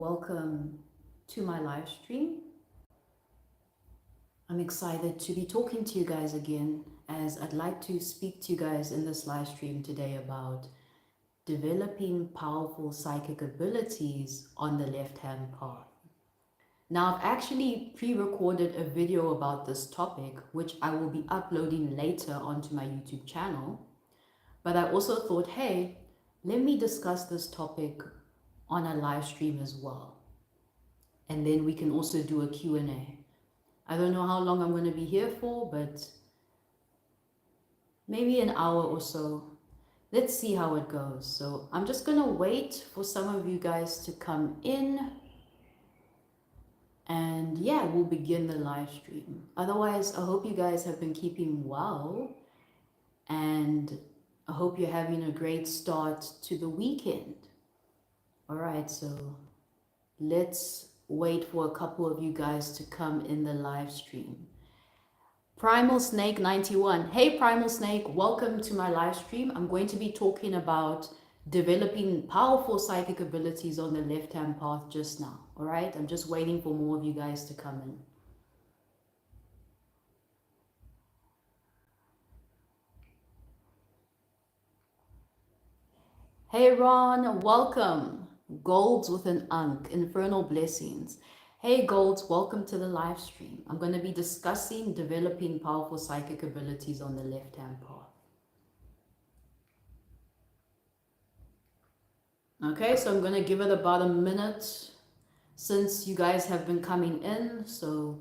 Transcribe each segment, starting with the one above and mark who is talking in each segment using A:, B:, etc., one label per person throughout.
A: Welcome to my live stream. I'm excited to be talking to you guys again, as I'd like to speak to you guys in this live stream today about developing powerful psychic abilities on the left-hand path. Now, I've actually pre-recorded a video about this topic, which I will be uploading later onto my YouTube channel. But I also thought, hey, let me discuss this topic on a live stream as well. And then we can also do a Q&A. I don't know how long I'm going to be here for, but maybe an hour or so. Let's see how it goes. So I'm just going to wait for some of you guys to come in. And yeah, we'll begin the live stream. Otherwise, I hope you guys have been keeping well. And I hope you're having a great start to the weekend. All right, so let's wait for a couple of you guys to come in the live stream. Primal Snake 91. Hey Primal Snake, welcome to my live stream. I'm going to be talking about developing powerful psychic abilities on the left-hand path just now. All right, I'm just waiting for more of you guys to come in. Hey Ron, welcome. Golds with an Unk, Infernal Blessings. Hey Golds, welcome to the live stream. I'm going to be discussing developing powerful psychic abilities on the left-hand path. Okay, so I'm going to give it about a minute since you guys have been coming in. So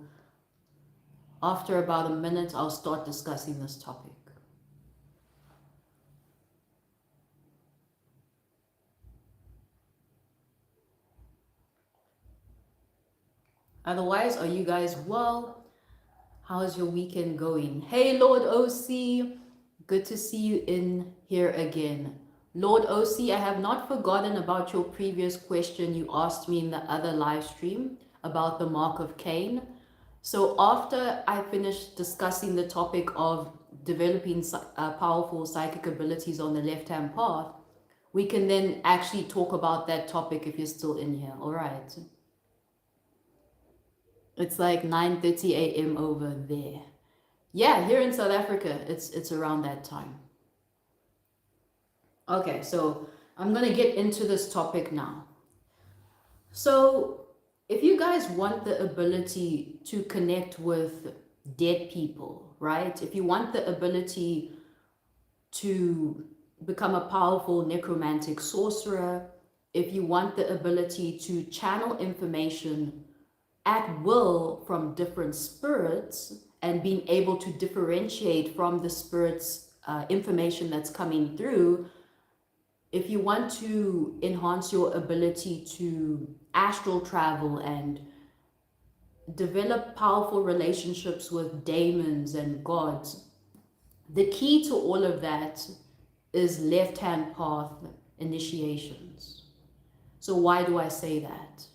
A: after about a minute, I'll start discussing this topic. Otherwise, are you guys well? How is your weekend going? Hey, Lord OC. Good to see you in here again. Lord OC, I have not forgotten about your previous question you asked me in the other live stream about the Mark of Cain. So after I finish discussing the topic of developing powerful psychic abilities on the left-hand path, we can then actually talk about that topic if you're still in here. All right. It's like 9:30 a.m. over there. Yeah, here in South Africa, it's around that time. Okay, so I'm going to get into this topic now. So if you guys want the ability to connect with dead people, right? If you want the ability to become a powerful necromantic sorcerer, if you want the ability to channel information at will from different spirits and being able to differentiate from the spirits information that's coming through, if you want to enhance your ability to astral travel and develop powerful relationships with demons and gods, the key to all of that is left-hand path initiations. So why do I say that?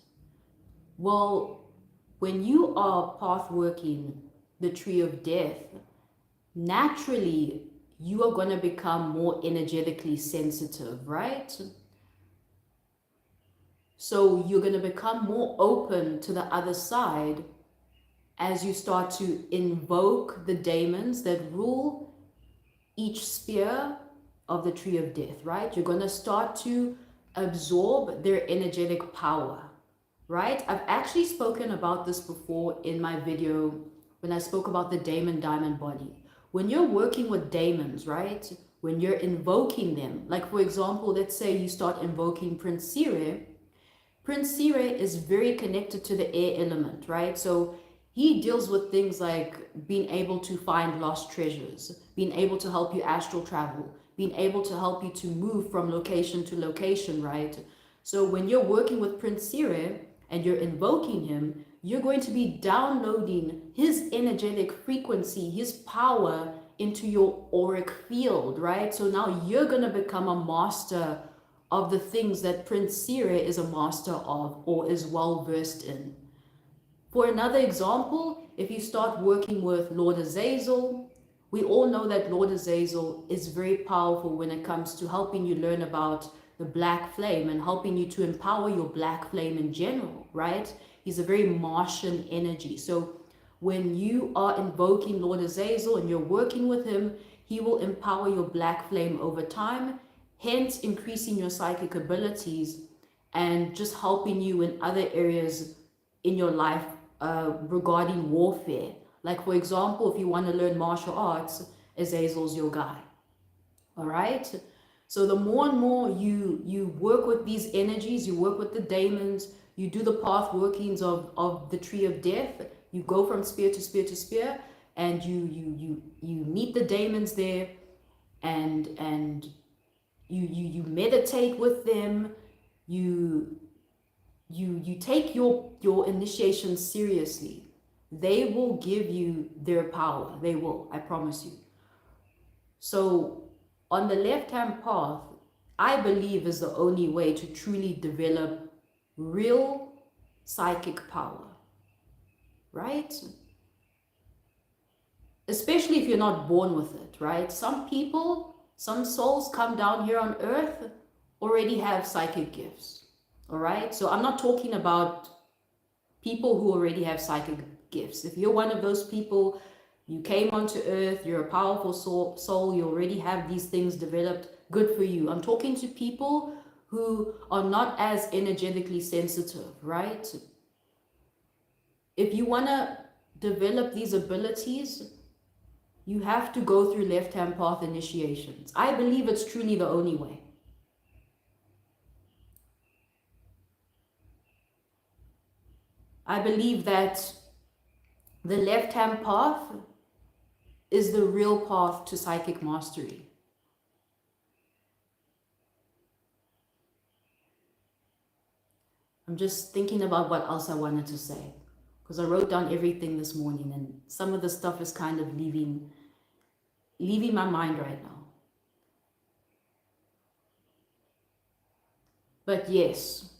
A: Well, when you are pathworking the tree of death, naturally you are going to become more energetically sensitive, right? So you're going to become more open to the other side as you start to invoke the demons that rule each sphere of the tree of death, right? You're going to start to absorb their energetic power. Right? I've actually spoken about this before in my video when I spoke about the demon diamond body. When you're working with demons, right? When you're invoking them, like for example, let's say you start invoking Prince Sire. Prince Sire is very connected to the air element, right? So he deals with things like being able to find lost treasures, being able to help you astral travel, being able to help you to move from location to location, right? So when you're working with Prince Sire, and you're invoking him, you're going to be downloading his energetic frequency, his power into your auric field, right? So now you're going to become a master of the things that Prince Sire is a master of or is well versed in. For another example, if you start working with Lord Azazel, we all know that Lord Azazel is very powerful when it comes to helping you learn about the black flame and helping you to empower your black flame in general, right? He's a very Martian energy. So when you are invoking Lord Azazel and you're working with him, he will empower your black flame over time, hence increasing your psychic abilities and just helping you in other areas in your life regarding warfare. Like, for example, if you want to learn martial arts, Azazel's your guy. All right? So the more and more you work with these energies, you work with the daemons, you do the path workings of the tree of death, you go from spear to spear to spear, and you meet the daemons there, and you meditate with them, you take your initiation seriously. They will give you their power. They will, I promise you. So on the left-hand path, I believe is the only way to truly develop real psychic power, right? Especially if you're not born with it, right? Some people, some souls come down here on earth already have psychic gifts, all right? So I'm not talking about people who already have psychic gifts. If you're one of those people, you came onto earth, you're a powerful soul, you already have these things developed, good for you. I'm talking to people who are not as energetically sensitive, right? If you want to develop these abilities, you have to go through left-hand path initiations. I believe it's truly the only way. I believe that the left-hand path is the real path to psychic mastery. I'm just thinking about what else I wanted to say, because I wrote down everything this morning and some of the stuff is kind of leaving my mind right now. But yes,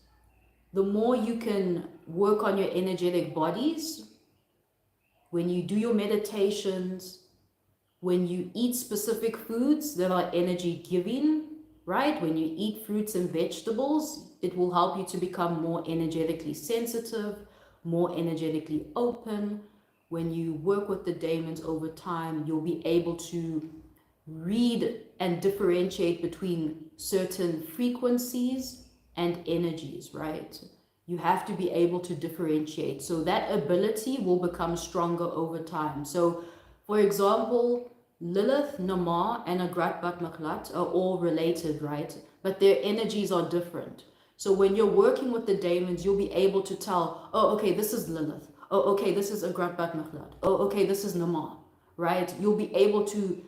A: the more you can work on your energetic bodies, when you do your meditations, when you eat specific foods that are energy giving, right? When you eat fruits and vegetables, it will help you to become more energetically sensitive, more energetically open. When you work with the daemons over time, you'll be able to read and differentiate between certain frequencies and energies, right? You have to be able to differentiate. So that ability will become stronger over time. So, for example, Lilith, Namar, and Agrat Bat Maklat are all related, right? But their energies are different. So when you're working with the daemons, you'll be able to tell, oh, okay, this is Lilith. Oh, okay, this is Agrat Bat Maklat. Oh, okay, this is Namar, right? You'll be able to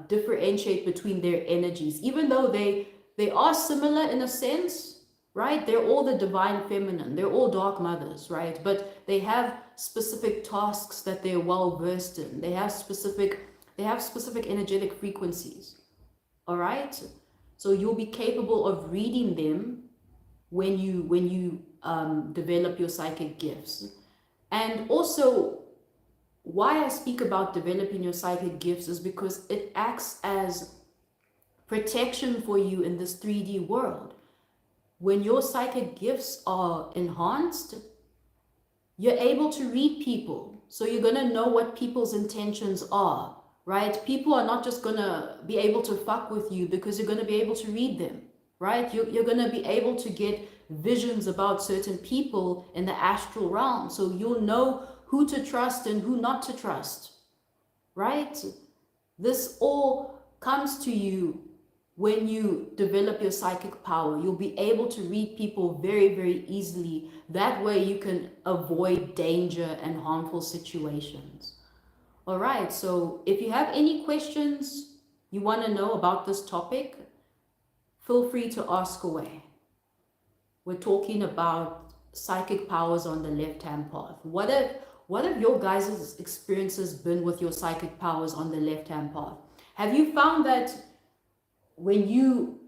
A: differentiate between their energies, even though they are similar in a sense, right? They're all the divine feminine. They're all dark mothers, right? But they have specific tasks that they're well versed in. They have specific energetic frequencies, all right? So you'll be capable of reading them when you develop your psychic gifts. And also, why I speak about developing your psychic gifts is because it acts as protection for you in this 3D world. When your psychic gifts are enhanced, you're able to read people. So you're going to know what people's intentions are, right? People are not just going to be able to fuck with you because you're going to be able to read them, right? You're going to be able to get visions about certain people in the astral realm. So you'll know who to trust and who not to trust, right? This all comes to you when you develop your psychic power. You'll be able to read people very, very easily. That way you can avoid danger and harmful situations. All right, so if you have any questions you want to know about this topic, feel free to ask away. We're talking about psychic powers on the left-hand path. What have your guys' experiences been with your psychic powers on the left-hand path? Have you found that when you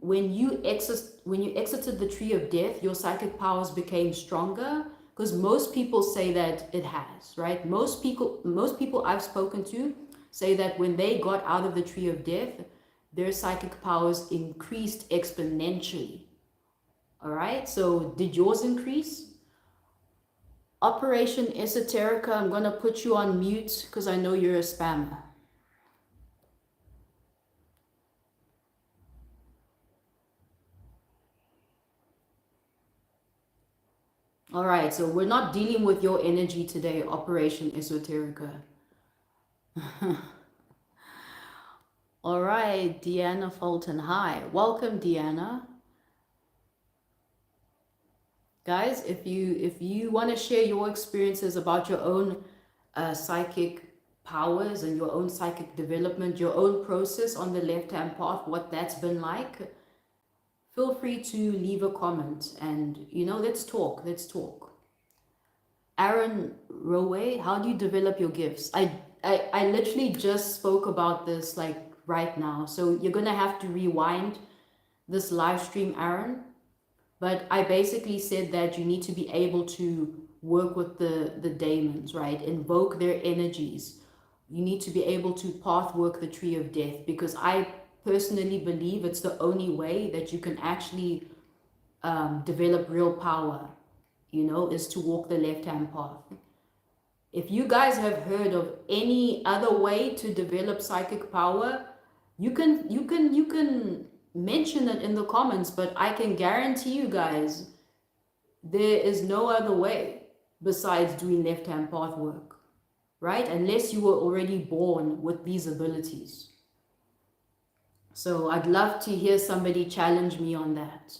A: exited the tree of death, your psychic powers became stronger? Because most people say that it has, right? Most people I've spoken to say that when they got out of the tree of death, their psychic powers increased exponentially. All right, so did yours increase? Operation Esoterica, I'm going to put you on mute because I know you're a spammer. All right, so we're not dealing with your energy today, Operation Esoterica. All right, Deanna Fulton. Hi, welcome, Deanna. Guys, if you want to share your experiences about your own psychic powers and your own psychic development, your own process on the left-hand path, what that's been like, feel free to leave a comment and, you know, let's talk. Aaron Rowe, how do you develop your gifts? I literally just spoke about this like right now. So you're going to have to rewind this live stream, Aaron. But I basically said that you need to be able to work with the daemons, right? Invoke their energies. You need to be able to path work the tree of death, because I personally believe it's the only way that you can actually develop real power, you know, is to walk the left-hand path. If you guys have heard of any other way to develop psychic power, you can mention it in the comments, but I can guarantee you guys there is no other way besides doing left-hand path work, right? Unless you were already born with these abilities. So I'd love to hear somebody challenge me on that.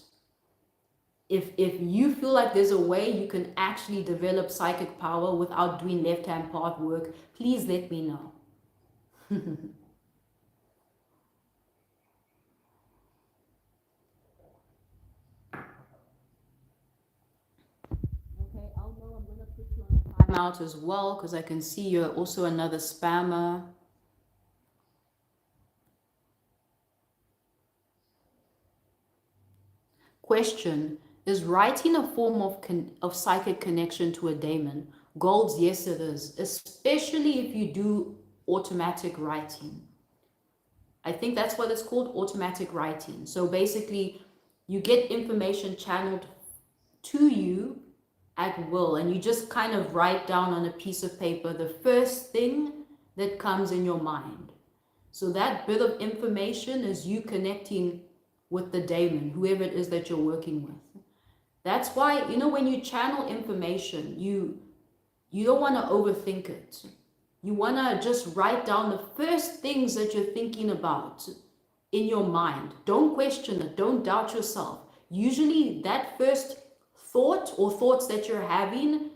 A: If you feel like there's a way you can actually develop psychic power without doing left-hand path work, please let me know. Out as well, because I can see you're also another spammer. Question: is writing a form of psychic connection to a daemon? Golds, yes it is, especially if you do automatic writing. I think that's what it's called, automatic writing. So basically you get information channeled to you at will, and you just kind of write down on a piece of paper the first thing that comes in your mind. So that bit of information is you connecting with the daemon, whoever it is that you're working with. That's why, you know, when you channel information, you don't want to overthink it. You want to just write down the first things that you're thinking about in your mind. Don't question it. Don't doubt yourself. Usually that first thought or thoughts that you're having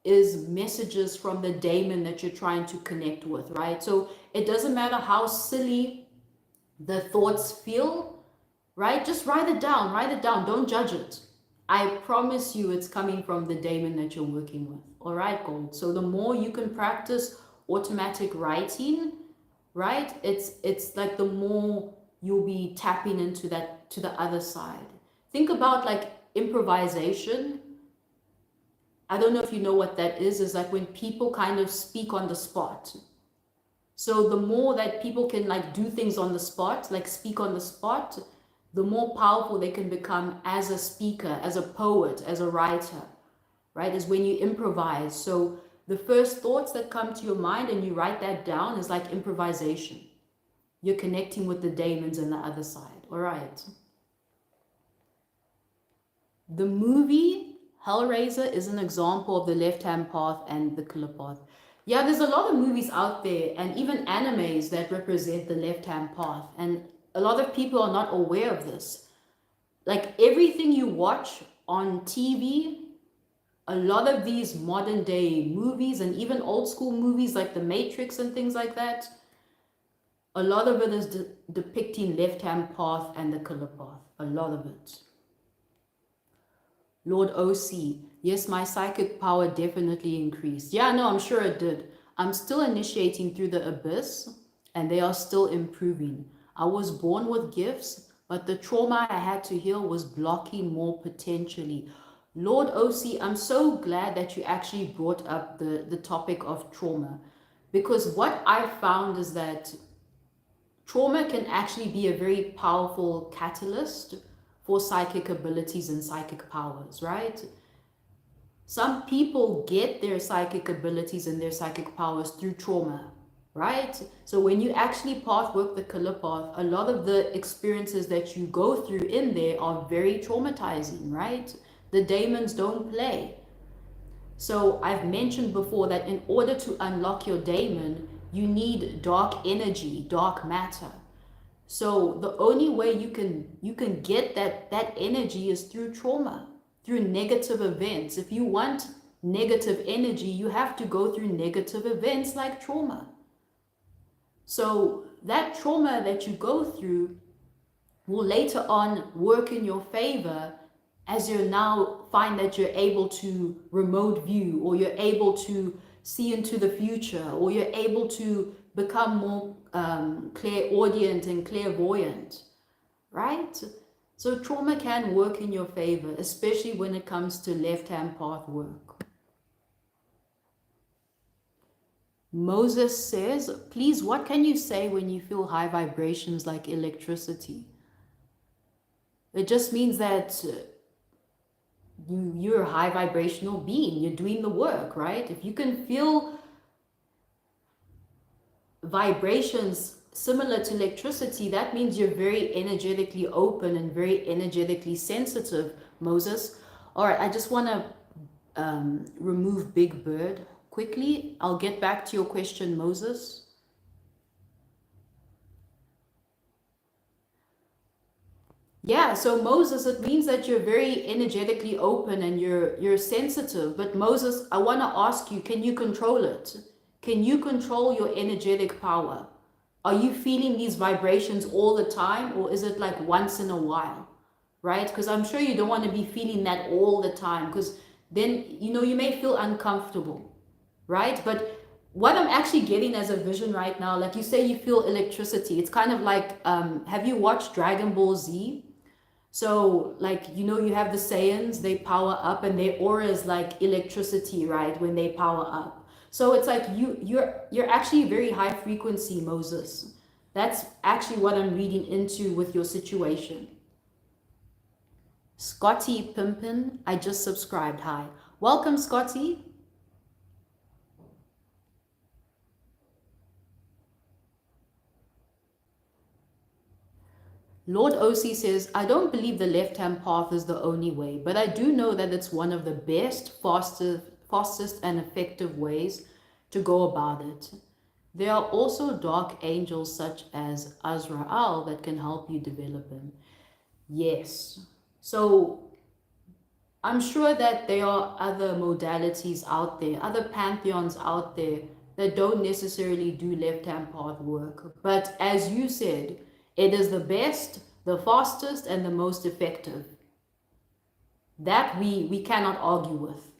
A: is messages from the daemon that you're trying to connect with, right? So it doesn't matter how silly the thoughts feel, right? Just write it down, don't judge it. I promise you it's coming from the daemon that you're working with. All right, Gold. So the more you can practice automatic writing, right? It's like the more you'll be tapping into that, to the other side. Think about like improvisation. I don't know if you know what that is like when people kind of speak on the spot. So the more that people can like do things on the spot, like speak on the spot, the more powerful they can become as a speaker, as a poet, as a writer, right? Is when you improvise. So the first thoughts that come to your mind and you write that down is like improvisation. You're connecting with the daemons on the other side. All right. The movie Hellraiser is an example of the left-hand path and the killer path. Yeah, there's a lot of movies out there and even animes that represent the left-hand path. And a lot of people are not aware of this. Like everything you watch on TV, a lot of these modern day movies and even old school movies like The Matrix and things like that, a lot of it is depicting left-hand path and the killer path. A lot of it. Lord OC, yes, my psychic power definitely increased. Yeah, no, I'm sure it did. I'm still initiating through the abyss and they are still improving. I was born with gifts, but the trauma I had to heal was blocking more potentially. Lord OC, I'm so glad that you actually brought up the topic of trauma, because what I found is that trauma can actually be a very powerful catalyst for psychic abilities and psychic powers, right? Some people get their psychic abilities and their psychic powers through trauma, right? So when you actually path work the killer path, a lot of the experiences that you go through in there are very traumatizing, right? The daemons don't play. So I've mentioned before that in order to unlock your daemon, you need dark energy, dark matter. So the only way you can get that energy is through trauma, through negative events. If you want negative energy, you have to go through negative events like trauma. So that trauma that you go through will later on work in your favor as you now find that you're able to remote view, or you're able to see into the future, or you're able to become more clairaudient and clairvoyant, right? So trauma can work in your favor, especially when it comes to left-hand path work. Moses says, please, what can you say when you feel high vibrations like electricity? It just means that you're a high vibrational being. You're doing the work, right? If you can feel vibrations similar to electricity, that means you're very energetically open and very energetically sensitive, Moses. All right, I just want to remove Big Bird quickly. I'll get back to your question, Moses. Yeah, so Moses, it means that you're very energetically open and you're sensitive. But Moses, I want to ask you, can you control it? Can you control your energetic power? Are you feeling these vibrations all the time, or is it like once in a while? Right? Because I'm sure you don't want to be feeling that all the time, because then, you may feel uncomfortable, right? But what I'm actually getting as a vision right now, like you say, you feel electricity. It's kind of like, have you watched Dragon Ball Z? So, like, you have the Saiyans, they power up and their aura is like electricity, right? When they power up. So it's like you're actually very high frequency, Moses. That's actually what I'm reading into with your situation. Scotty Pimpin, I just subscribed. Hi. Welcome, Scotty. Lord OC says, I don't believe the left-hand path is the only way, but I do know that it's one of the best, fastest and effective ways to go about it. There are also dark angels such as Azrael that can help you develop him. Yes. So I'm sure that there are other modalities out there, other pantheons out there that don't necessarily do left-hand path work. But as you said, it is the best, the fastest, and the most effective. That we cannot argue with.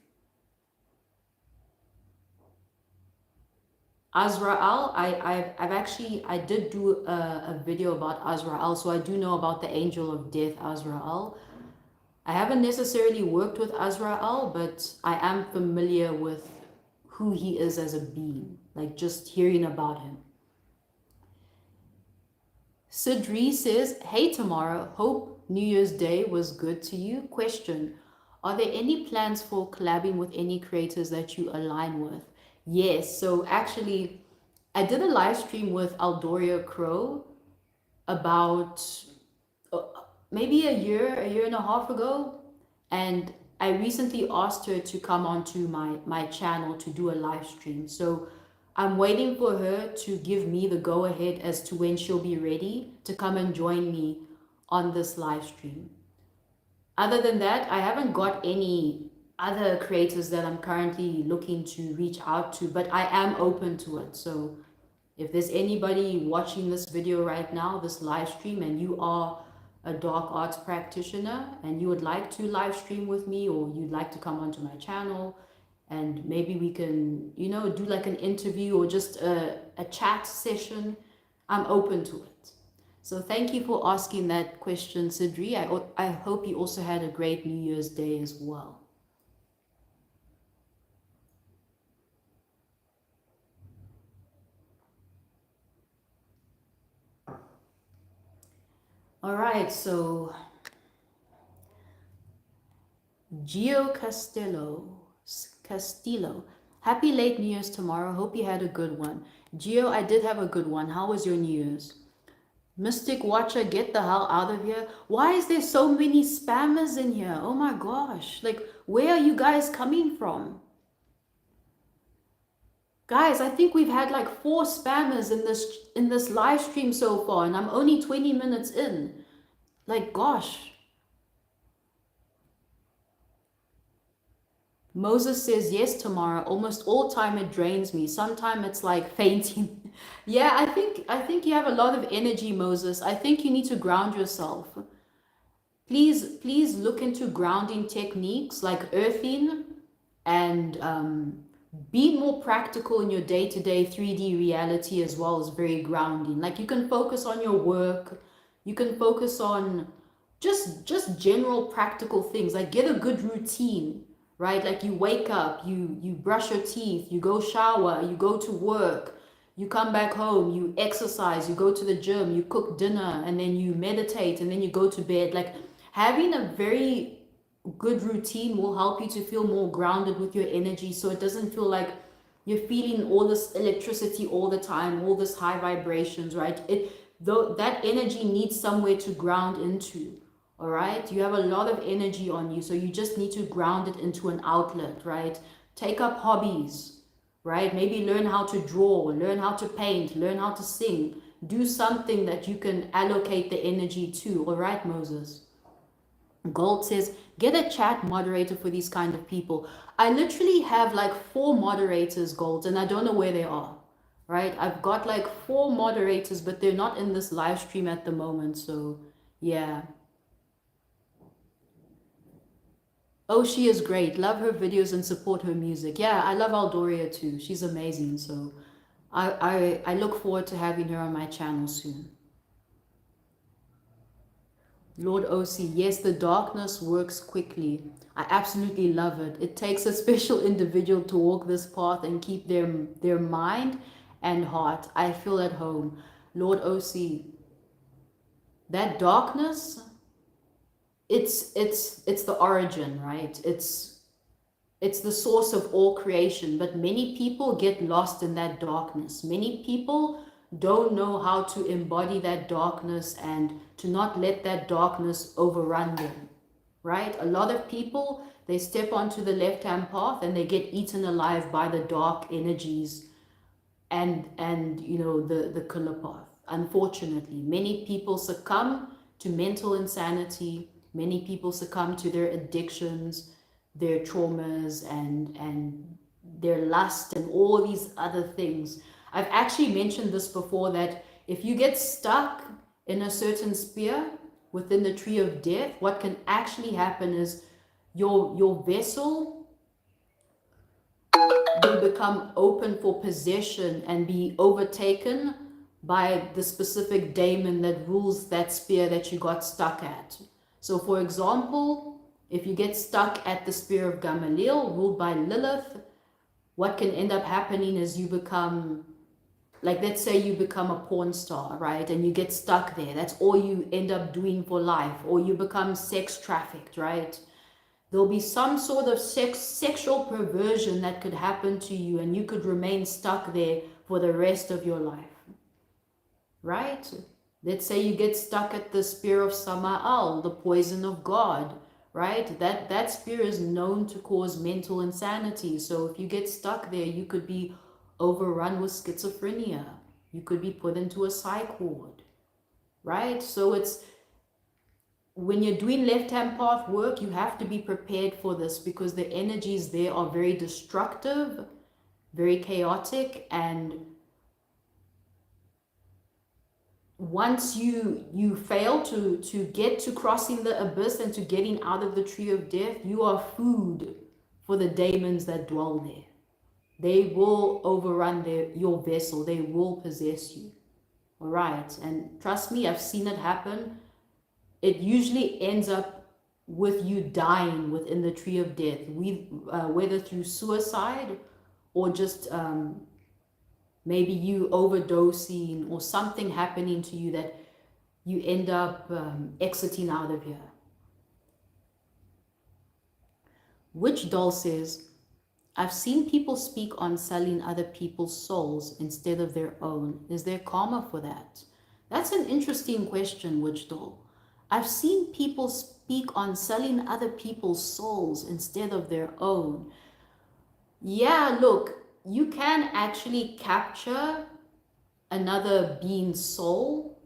A: Azrael, I did do a video about Azrael, so I do know about the angel of death, Azrael. I haven't necessarily worked with Azrael, but I am familiar with who he is as a being, like just hearing about him. Sidri says, hey Tamara, hope New Year's Day was good to you. Question, are there any plans for collabing with any creators that you align with? Yes, so actually, I did a live stream with Aldoria Crow about maybe a year and a half ago, and I recently asked her to come onto my channel to do a live stream. So I'm waiting for her to give me the go ahead as to when she'll be ready to come and join me on this live stream. Other than that, I haven't got any other creators that I'm currently looking to reach out to, but I am open to it. So if there's anybody watching this video right now, this live stream, and you are a dark arts practitioner and you would like to live stream with me, or you'd like to come onto my channel and maybe we can, do like an interview or just a chat session, I'm open to it. So thank you for asking that question, Sidri. I hope you also had a great New Year's Day as well. All right, so Gio Castillo. Happy late New Year's tomorrow. Hope you had a good one. Gio, I did have a good one. How was your New Year's? Mystic Watcher, get the hell out of here. Why is there so many spammers in here? Oh my gosh. Like, where are you guys coming from? Guys, I think we've had like 4 spammers in this live stream so far, and I'm only 20 minutes in. Like, gosh. Moses says yes tomorrow. Almost all time it drains me. Sometimes it's like fainting. Yeah, I think you have a lot of energy, Moses. I think you need to ground yourself. Please look into grounding techniques like earthing and be more practical in your day-to-day 3D reality as well as very grounding. Like you can focus on your work, you can focus on just general practical things, like get a good routine, right? Like you wake up, you brush your teeth, you go shower, you go to work, you come back home, you exercise, you go to the gym, you cook dinner, and then you meditate, and then you go to bed. Like having a very good routine will help you to feel more grounded with your energy, so it doesn't feel like you're feeling all this electricity all the time, all this high vibrations, right? It though that energy needs somewhere to ground into. All right, you have a lot of energy on you, so you just need to ground it into an outlet, right? Take up hobbies, right? Maybe learn how to draw, learn how to paint, learn how to sing. Do something that you can allocate the energy to. All right, Moses. Gold says, get a chat moderator for these kind of people. I literally have like 4 moderators, Gold, and I don't know where they are, right? I've got like 4 moderators, but they're not in this live stream at the moment. So yeah. Oh, she is great. Love her videos and support her music. Yeah, I love Aldoria too. She's amazing. So I look forward to having her on my channel soon. Lord OC, yes, the darkness works quickly. I absolutely love it. It takes a special individual to walk this path and keep their mind and heart. I feel at home. Lord OC, that darkness, it's the origin, right? It's the source of all creation, but many people get lost in that darkness. Many people don't know how to embody that darkness and to not let that darkness overrun them, right? A lot of people, they step onto the left-hand path and they get eaten alive by the dark energies and you know the killer path. Unfortunately, many people succumb to mental insanity. Many people succumb to their addictions, their traumas, and their lust and all these other things. I've actually mentioned this before, that if you get stuck in a certain sphere within the tree of death, what can actually happen is your vessel will become open for possession and be overtaken by the specific daemon that rules that sphere that you got stuck at. So for example, if you get stuck at the sphere of Gamaliel, ruled by Lilith, what can end up happening is you become, like let's say you become a porn star, right? And you get stuck there. That's all you end up doing for life. Or you become sex trafficked, right? There'll be some sort of sexual perversion that could happen to you, and you could remain stuck there for the rest of your life, right? Let's say you get stuck at the spear of Samael, the poison of God, right? That spear is known to cause mental insanity. So if you get stuck there, you could be overrun with schizophrenia. You could be put into a psych ward, right? So it's, when you're doing left-hand path work, you have to be prepared for this, because the energies there are very destructive, very chaotic, and once you fail to get to crossing the abyss and to getting out of the tree of death, you are food for the demons that dwell there. They will overrun your vessel. They will possess you. All right. And trust me, I've seen it happen. It usually ends up with you dying within the tree of death, whether through suicide or just maybe you overdosing or something happening to you that you end up exiting out of here. Witch Doll says, I've seen people speak on selling other people's souls instead of their own. Is there karma for that? That's an interesting question, Witch Doll. I've seen people speak on selling other people's souls instead of their own. Yeah, look, you can actually capture another being's soul.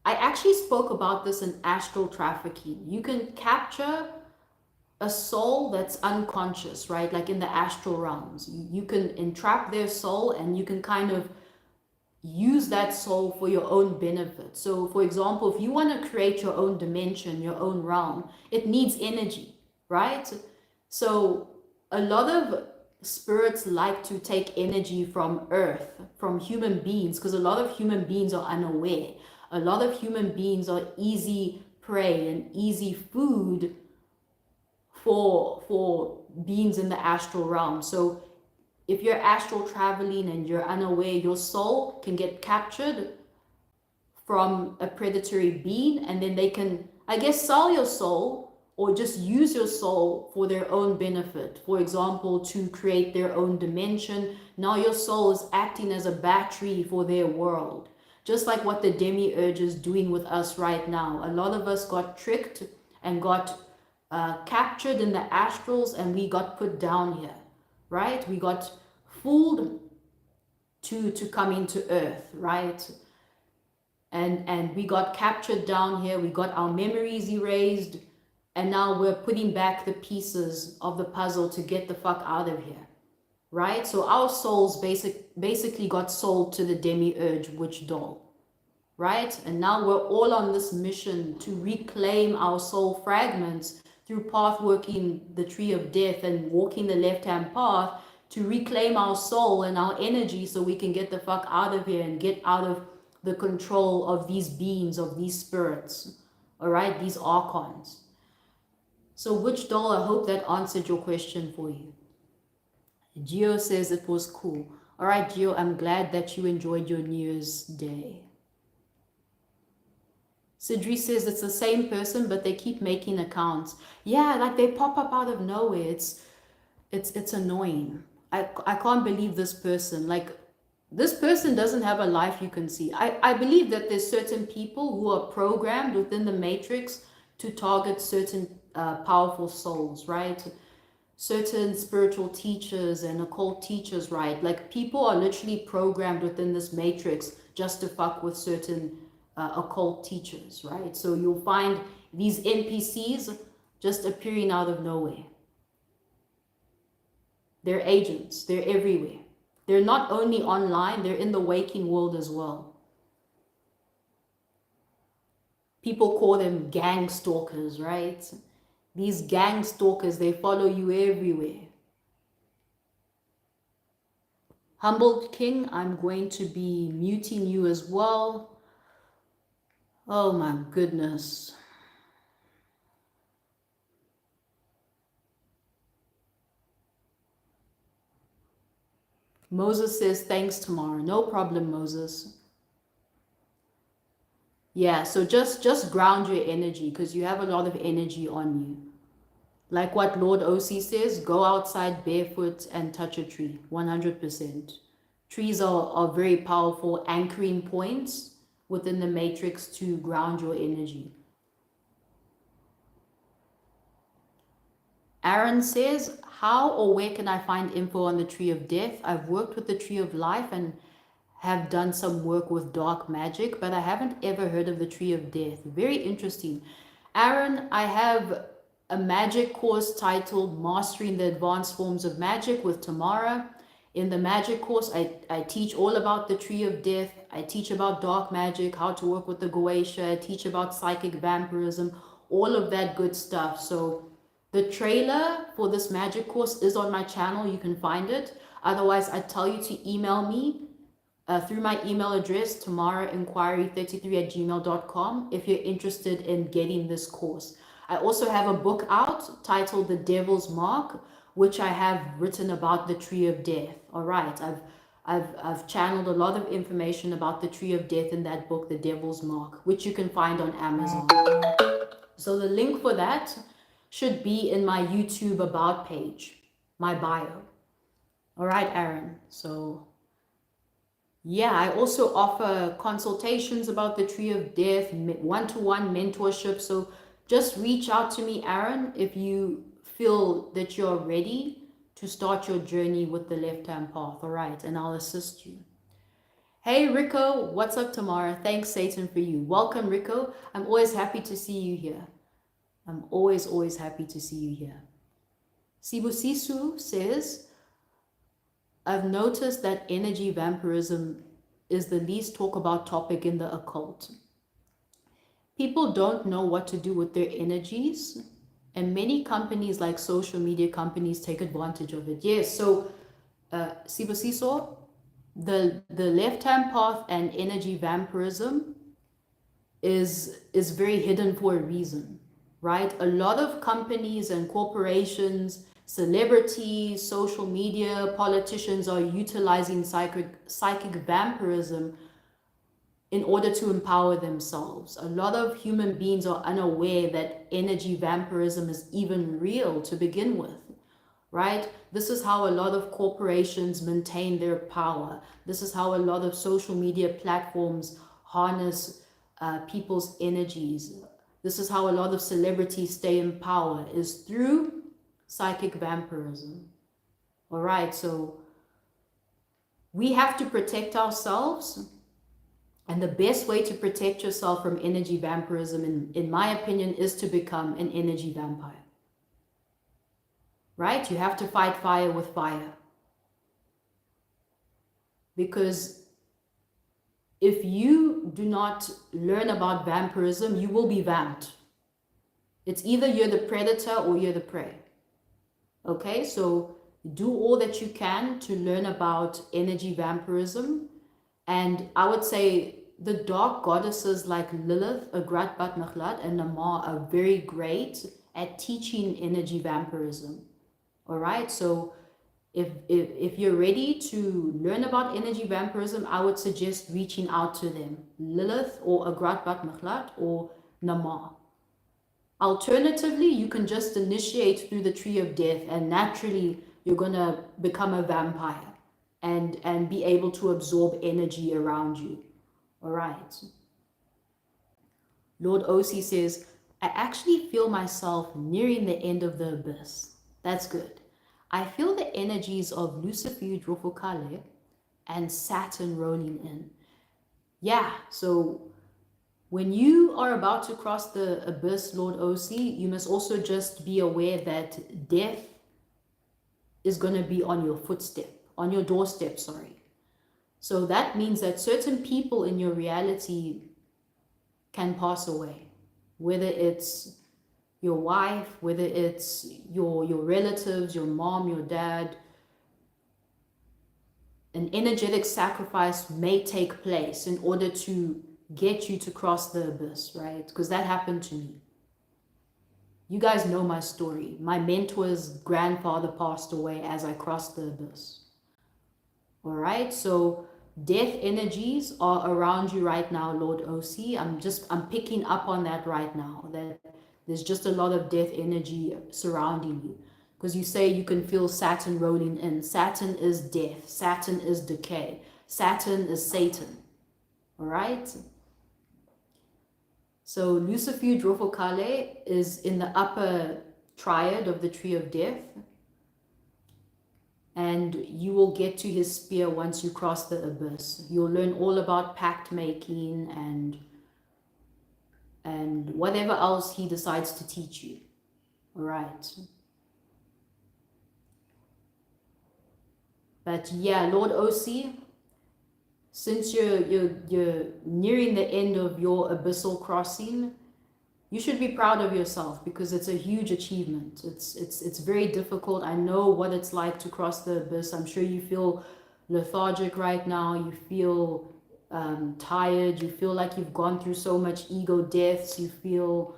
A: I actually spoke about this in Astral Trafficking. You can capture a soul that's unconscious, right? Like in the astral realms. You can entrap their soul and you can kind of use that soul for your own benefit. So for example, if you want to create your own dimension, your own realm, it needs energy, right? So a lot of spirits like to take energy from earth, from human beings, because a lot of human beings are unaware. A lot of human beings are easy prey and easy food for beings in the astral realm. So if you're astral traveling and you're unaware, your soul can get captured from a predatory being, and then they can, I guess, sell your soul or just use your soul for their own benefit. For example, to create their own dimension. Now your soul is acting as a battery for their world. Just like what the demiurge is doing with us right now. A lot of us got tricked and got captured in the astrals, and we got put down here, right? We got fooled to come into earth, right? And we got captured down here. We got our memories erased, and now we're putting back the pieces of the puzzle to get the fuck out of here, right? So our souls basically got sold to the demiurge witch doll, right? And now we're all on this mission to reclaim our soul fragments through pathworking the tree of death and walking the left-hand path to reclaim our soul and our energy so we can get the fuck out of here and get out of the control of these beings, of these spirits, all right, these archons. So Witch Doll, I hope that answered your question for you. Gio says it was cool. All right, Gio, I'm glad that you enjoyed your New Year's Day. Sidri says it's the same person, but they keep making accounts. Yeah, like they pop up out of nowhere. It's annoying. I can't believe this person. Like, this person doesn't have a life you can see. I believe that there's certain people who are programmed within the matrix to target certain powerful souls, right? Certain spiritual teachers and occult teachers, right? Like, people are literally programmed within this matrix just to fuck with certain occult teachers, right? So you'll find these NPCs just appearing out of nowhere. They're agents. They're everywhere. They're not only online, they're in the waking world as well. People call them gang stalkers, right? These gang stalkers, they follow you everywhere. Humbled King, I'm going to be muting you as well. Oh my goodness. Moses says, thanks, tomorrow. No problem, Moses. Yeah, so just ground your energy, because you have a lot of energy on you. Like what Lord OC says, go outside barefoot and touch a tree, 100%. Trees are very powerful anchoring points within the matrix to ground your energy. Aaron says, how or where can I find info on the tree of death? I've worked with the tree of life and have done some work with dark magic, but I haven't ever heard of the tree of death. Very interesting. Aaron, I have a magic course titled Mastering the Advanced Forms of Magic with Tamara. In the magic course, I teach all about the tree of death. I teach about dark magic, how to work with the Goetia. I teach about psychic vampirism, all of that good stuff. So the trailer for this magic course is on my channel. You can find it. Otherwise, I tell you to email me through my email address, tamarainquiry33@gmail.com, if you're interested in getting this course. I also have a book out titled The Devil's Mark, which I have written about the tree of death. All right, I've channeled a lot of information about the Tree of Death in that book, The Devil's Mark, which you can find on Amazon. So the link for that should be in my YouTube About page, my bio. All right, Aaron. So yeah, I also offer consultations about the Tree of Death, one-to-one mentorship. So just reach out to me, Aaron, if you feel that you're ready to start your journey with the left-hand path. All right, and I'll assist you. Hey, Rico, what's up, Tamara? Thanks, Satan, for you. Welcome, Rico. I'm always happy to see you here. I'm always happy to see you here. Sibusisu says, I've noticed that energy vampirism is the least talk about topic in the occult. People don't know what to do with their energies, and many companies like social media companies take advantage of it. Yes, so Sibusiso, the left-hand path and energy vampirism is very hidden for a reason, right? A lot of companies and corporations, celebrities, social media, politicians are utilizing psychic vampirism in order to empower themselves. A lot of human beings are unaware that energy vampirism is even real to begin with, right? This is how a lot of corporations maintain their power. This is how a lot of social media platforms harness people's energies. This is how a lot of celebrities stay in power, is through psychic vampirism. All right, so we have to protect ourselves, and the best way to protect yourself from energy vampirism, in my opinion, is to become an energy vampire. Right? You have to fight fire with fire. Because if you do not learn about vampirism, you will be vamped. It's either you're the predator or you're the prey. Okay, so do all that you can to learn about energy vampirism. And I would say the dark goddesses like Lilith, Agrat Bat Maglat, and Namar are very great at teaching energy vampirism. All right, so if you're ready to learn about energy vampirism, I would suggest reaching out to them, Lilith or Agrat Bat Maglat or Namar. Alternatively, you can just initiate through the Tree of Death, and naturally you're going to become a vampire and be able to absorb energy around you. All right. Lord Osi says, I actually feel myself nearing the end of the abyss. That's good. I feel the energies of Lucifuge Rufukale and Saturn rolling in. Yeah, so when you are about to cross the abyss, Lord Osi, you must also just be aware that death is going to be on your footstep, on your doorstep, sorry. So that means that certain people in your reality can pass away, whether it's your wife, whether it's your relatives, your mom, your dad. An energetic sacrifice may take place in order to get you to cross the abyss, right? Because that happened to me. You guys know my story. My mentor's grandfather passed away as I crossed the abyss. All right, so death energies are around you right now, Lord OC. I'm picking up on that right now, that there's just a lot of death energy surrounding you. Because you say you can feel Saturn rolling in. Saturn is death. Saturn is decay. Saturn is Satan. All right? So Lucifuge Rofokale is in the upper triad of the Tree of Death. And you will get to his spear once you cross the abyss. You'll learn all about pact making and whatever else he decides to teach you. All right. But yeah, Lord OC, since you're nearing the end of your abyssal crossing, you should be proud of yourself because it's a huge achievement. It's very difficult. I know what it's like to cross the abyss. I'm sure you feel lethargic right now. You feel tired. You feel like you've gone through so much ego deaths. You feel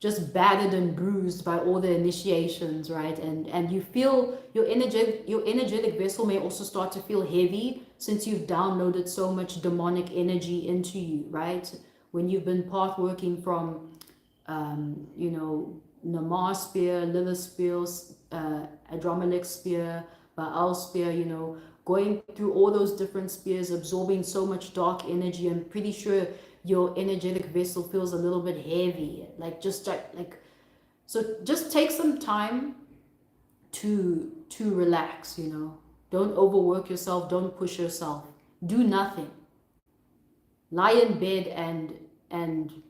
A: just battered and bruised by all the initiations, right? And you feel your energetic vessel may also start to feel heavy since you've downloaded so much demonic energy into you, right? When you've been path working from you know, Namar spear, Lilith spear, Adromelech spear, Baal spear, you know, going through all those different spears, absorbing so much dark energy. I'm pretty sure your energetic vessel feels a little bit heavy, like just like so just take some time to relax, you know. Don't overwork yourself, don't push yourself. Do nothing. Lie in bed and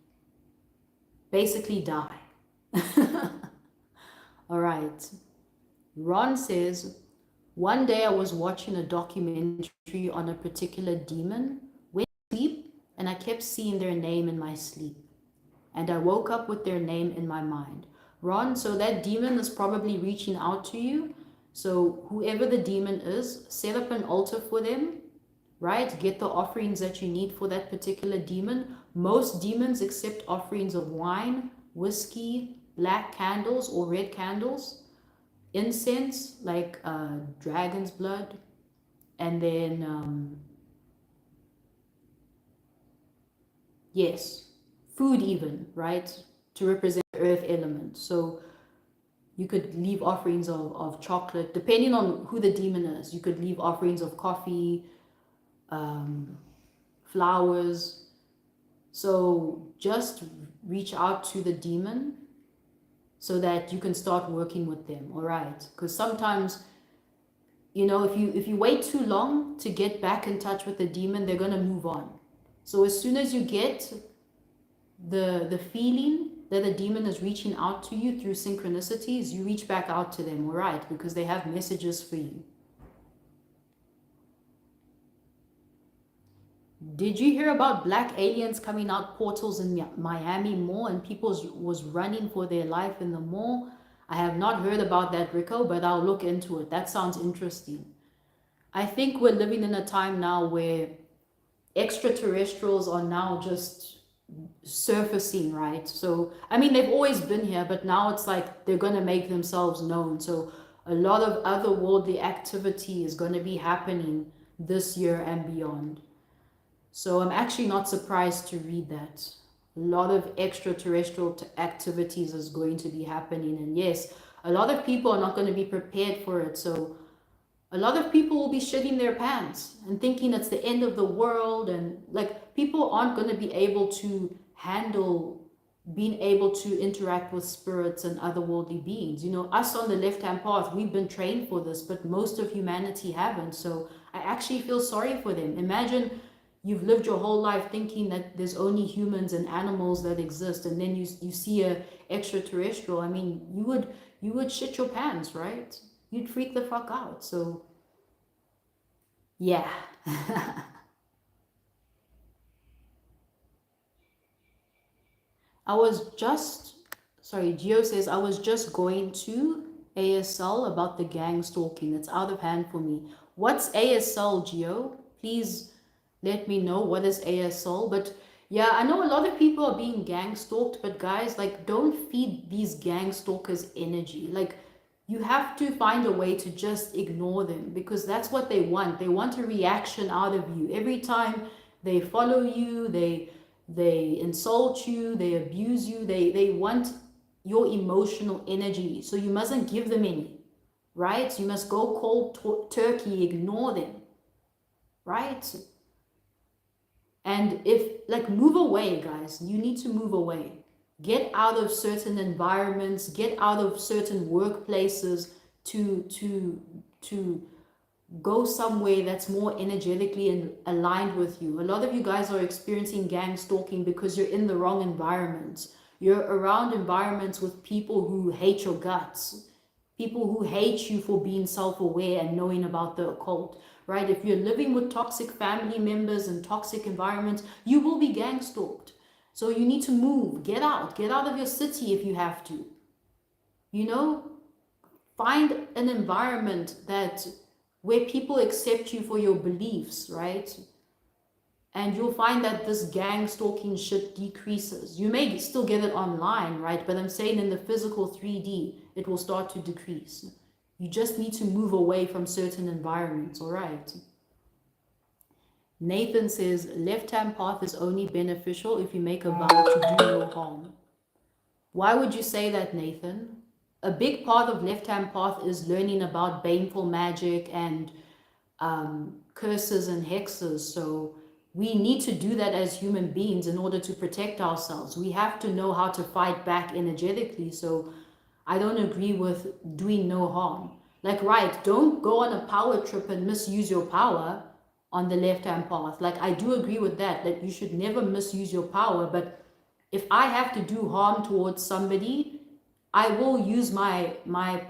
A: basically die. All right. Ron says, one day I was watching a documentary on a particular demon, went to sleep, and I kept seeing their name in my sleep. And I woke up with their name in my mind. Ron, so that demon is probably reaching out to you. So whoever the demon is, set up an altar for them, right? Get the offerings that you need for that particular demon. Most demons accept offerings of wine, whiskey, black candles or red candles, incense like dragon's blood, and then yes, food even, right, to represent the earth element. So you could leave offerings of chocolate, depending on who the demon is. You could leave offerings of coffee, flowers. So just reach out to the demon so that you can start working with them, all right? Because sometimes, you know, if you wait too long to get back in touch with the demon, they're going to move on. So as soon as you get the feeling that the demon is reaching out to you through synchronicities, you reach back out to them, all right? Because they have messages for you. Did you hear about black aliens coming out portals in Miami Mall and people was running for their life in the mall? I have not heard about that, Rico, but I'll look into it. That sounds interesting. I think we're living in a time now where extraterrestrials are now just surfacing, right? So, I mean, they've always been here, but now it's like they're going to make themselves known. So a lot of otherworldly activity is going to be happening this year and beyond. So I'm actually not surprised to read that. A lot of extraterrestrial activities is going to be happening. And yes, a lot of people are not going to be prepared for it. So a lot of people will be shitting their pants and thinking it's the end of the world. And like people aren't going to be able to handle being able to interact with spirits and otherworldly beings. You know, us on the left-hand path, we've been trained for this, but most of humanity haven't. So I actually feel sorry for them. Imagine you've lived your whole life thinking that there's only humans and animals that exist, and then you see a extraterrestrial. I mean, you would shit your pants, right? You'd freak the fuck out. So yeah. Gio says, I was just going to ASL about the gang stalking. It's out of hand for me. What's ASL, Gio? Please let me know what is ASL. But yeah, I know a lot of people are being gang stalked, but guys, like, don't feed these gang stalkers energy. Like, you have to find a way to just ignore them, because that's what they want. They want a reaction out of you. Every time they follow you, they insult you, they abuse you, they want your emotional energy. So you mustn't give them any, right? You must go cold turkey, ignore them, right? And if, like, move away, guys. You need to move away. Get out of certain environments, get out of certain workplaces to go somewhere that's more energetically aligned with you. A lot of you guys are experiencing gang stalking because you're in the wrong environments. You're around environments with people who hate your guts, people who hate you for being self-aware and knowing about the occult, right? If you're living with toxic family members and toxic environments, you will be gang stalked. So you need to move, get out of your city if you have to. You know, find an environment where people accept you for your beliefs, right? and you'll find that this gang stalking shit decreases. You may still get it online, right? But I'm saying in the physical 3D, it will start to decrease. You just need to move away from certain environments, all right? Nathan says, left-hand path is only beneficial if you make a vow to do no harm. Why would you say that, Nathan? A big part of left-hand path is learning about baneful magic and curses and hexes. So we need to do that as human beings in order to protect ourselves. We have to know how to fight back energetically. So I don't agree with doing no harm. Like, right, don't go on a power trip and misuse your power on the left-hand path. Like, I do agree with that you should never misuse your power. But if I have to do harm towards somebody, I will use my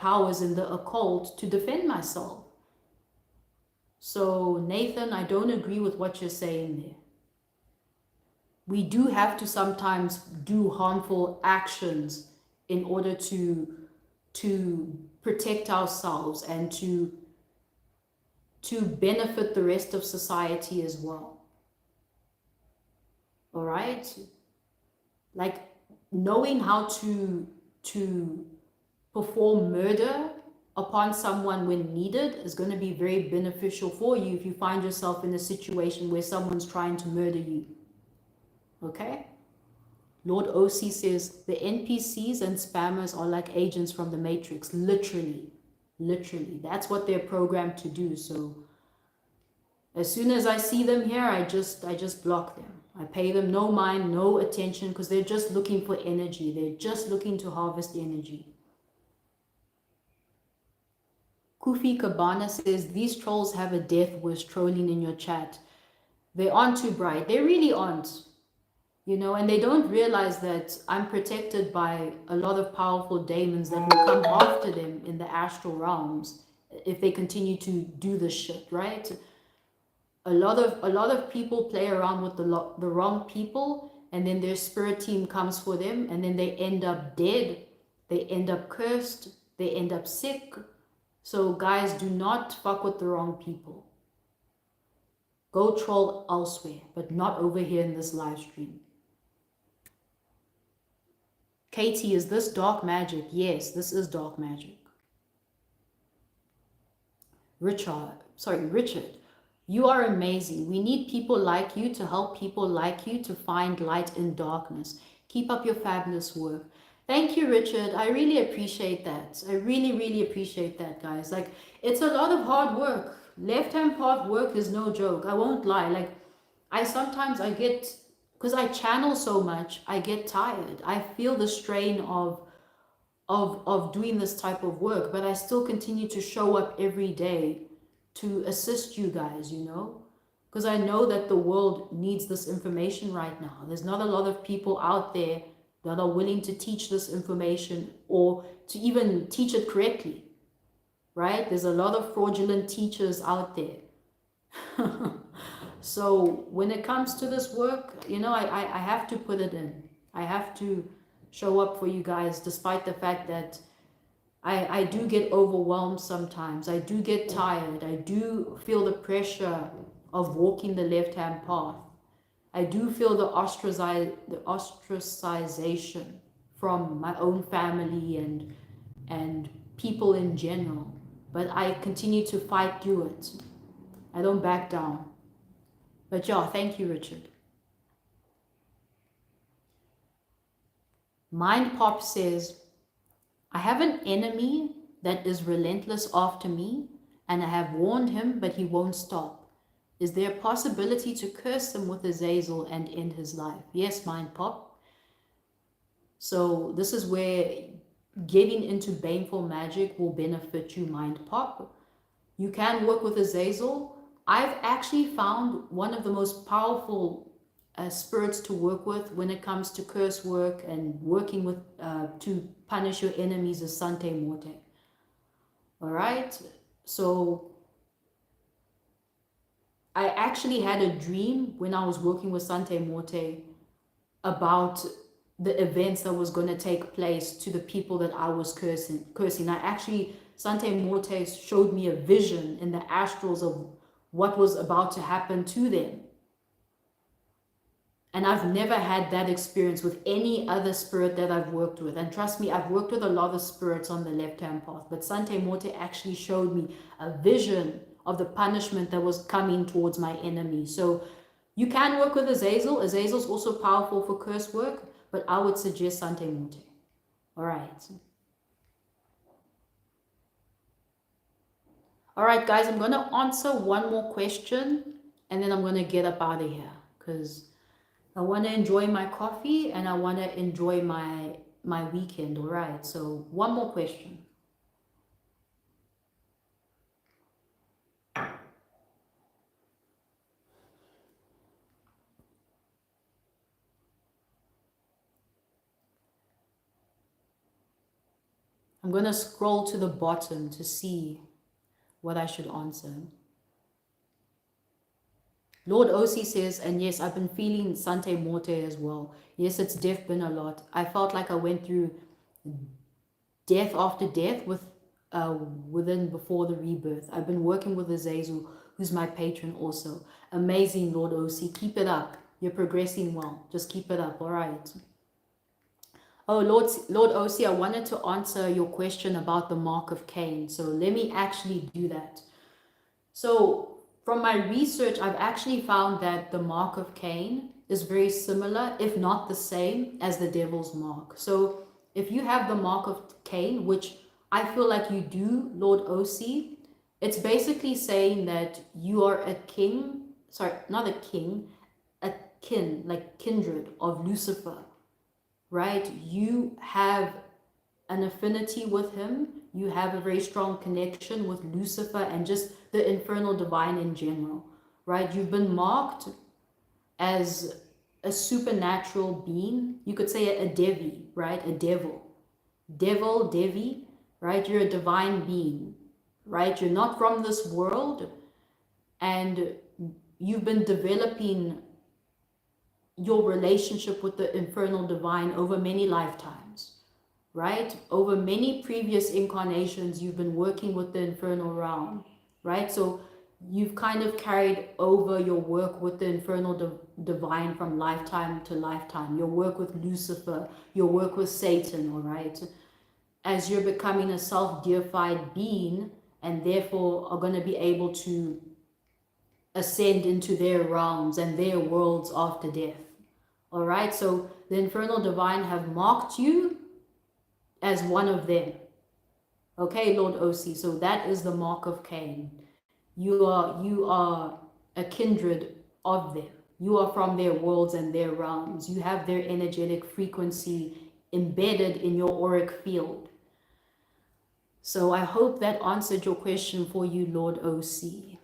A: powers in the occult to defend myself. So Nathan, I don't agree with what you're saying there. We do have to sometimes do harmful actions in order to protect ourselves and to benefit the rest of society as well. All right? Like, knowing how to perform murder upon someone when needed is going to be very beneficial for you if you find yourself in a situation where someone's trying to murder you. Okay? Lord OC says, the NPCs and spammers are like agents from the Matrix. Literally. That's what they're programmed to do. So as soon as I see them here, I just block them. I pay them no mind, no attention, because they're just looking for energy. They're just looking to harvest energy. Kufi Cabana says, these trolls have a death wish trolling in your chat. They aren't too bright. They really aren't. You know, and they don't realize that I'm protected by a lot of powerful demons that will come after them in the astral realms if they continue to do this shit, right? A lot of people play around with the wrong people, and then their spirit team comes for them, and then they end up dead, they end up cursed, they end up sick. So guys, do not fuck with the wrong people. Go troll elsewhere, but not over here in this live stream. Katie, is this dark magic? Yes, this is dark magic. Richard, you are amazing. We need people like you to help people like you to find light in darkness. Keep up your fabulous work. Thank you, Richard. I really appreciate that. I really appreciate that, guys. Like, it's a lot of hard work. Left-hand path work is no joke. I won't lie. Like, sometimes I get, because I channel so much, I get tired. I feel the strain of doing this type of work, but I still continue to show up every day to assist you guys, you know, because I know that the world needs this information right now. There's not a lot of people out there that are willing to teach this information or to even teach it correctly, right? There's a lot of fraudulent teachers out there. So when it comes to this work, you know, I have to put it in. I have to show up for you guys, despite the fact that I do get overwhelmed sometimes. I do get tired. I do feel the pressure of walking the left-hand path. I do feel the ostracization from my own family and people in general. But I continue to fight through it. I don't back down. But yeah, thank you, Richard. Mind Pop says, I have an enemy that is relentless after me, and I have warned him, but he won't stop. Is there a possibility to curse him with Azazel and end his life? Yes, Mind Pop. So this is where getting into baneful magic will benefit you, Mind Pop. You can work with Azazel. I've actually found one of the most powerful spirits to work with when it comes to curse work and working with to punish your enemies is Sante Morte. All right, so I actually had a dream when I was working with Sante Morte about the events that was going to take place to the people that I was cursing. I actually, Sante Morte showed me a vision in the astrals of what was about to happen to them. And I've never had that experience with any other spirit that I've worked with. And trust me, I've worked with a lot of spirits on the left-hand path. But Sante Morte actually showed me a vision of the punishment that was coming towards my enemy. So you can work with Azazel. Azazel's also powerful for curse work, but I would suggest Sante Morte. All right. All right, guys, I'm going to answer one more question, and then I'm going to get up out of here because I want to enjoy my coffee and I want to enjoy my weekend. All right, so one more question. I'm going to scroll to the bottom to see what I should answer. Lord Osi says, and yes, I've been feeling Sante Morte as well. Yes, it's death been a lot. I felt like I went through death after death before the rebirth. I've been working with Azazel, who's my patron also. Amazing, Lord Osi. Keep it up. You're progressing well. Just keep it up. All right. Oh, Lord Osi, I wanted to answer your question about the Mark of Cain. So let me actually do that. So from my research, I've actually found that the Mark of Cain is very similar, if not the same, as the Devil's Mark. So if you have the Mark of Cain, which I feel like you do, Lord Osi, it's basically saying that you are a king, sorry, not a king, a kin, like kindred of Lucifer, right? You have an affinity with him. You have a very strong connection with Lucifer and just the infernal divine in general, right? You've been marked as a supernatural being. You could say a devi, right? A devil, devi, right? You're a divine being, right? You're not from this world, and you've been developing your relationship with the infernal divine over many lifetimes, right? Over many previous incarnations, you've been working with the infernal realm, right? So you've kind of carried over your work with the infernal divine from lifetime to lifetime. Your work with Lucifer, your work with Satan, all right? As you're becoming a self-deified being, and therefore are going to be able to ascend into their realms and their worlds after death. All right, so the infernal divine have marked you as one of them. Okay, Lord Osi, so that is the Mark of Cain. You are a kindred of them. You are from their worlds and their realms. You have their energetic frequency embedded in your auric field. So I hope that answered your question for you, Lord Osi.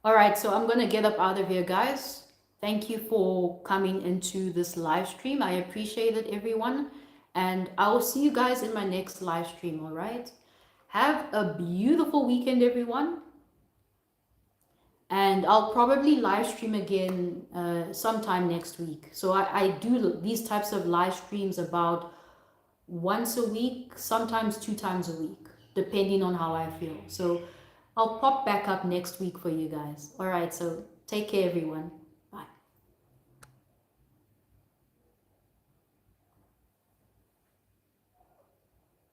A: All right, so I'm going to get up out of here, guys. Thank you for coming into this live stream. I appreciate it, everyone. And I will see you guys in my next live stream, all right? Have a beautiful weekend, everyone. And I'll probably live stream again sometime next week. So I do these types of live streams about once a week, sometimes 2 times a week, depending on how I feel. So I'll pop back up next week for you guys. All right, so take care, everyone.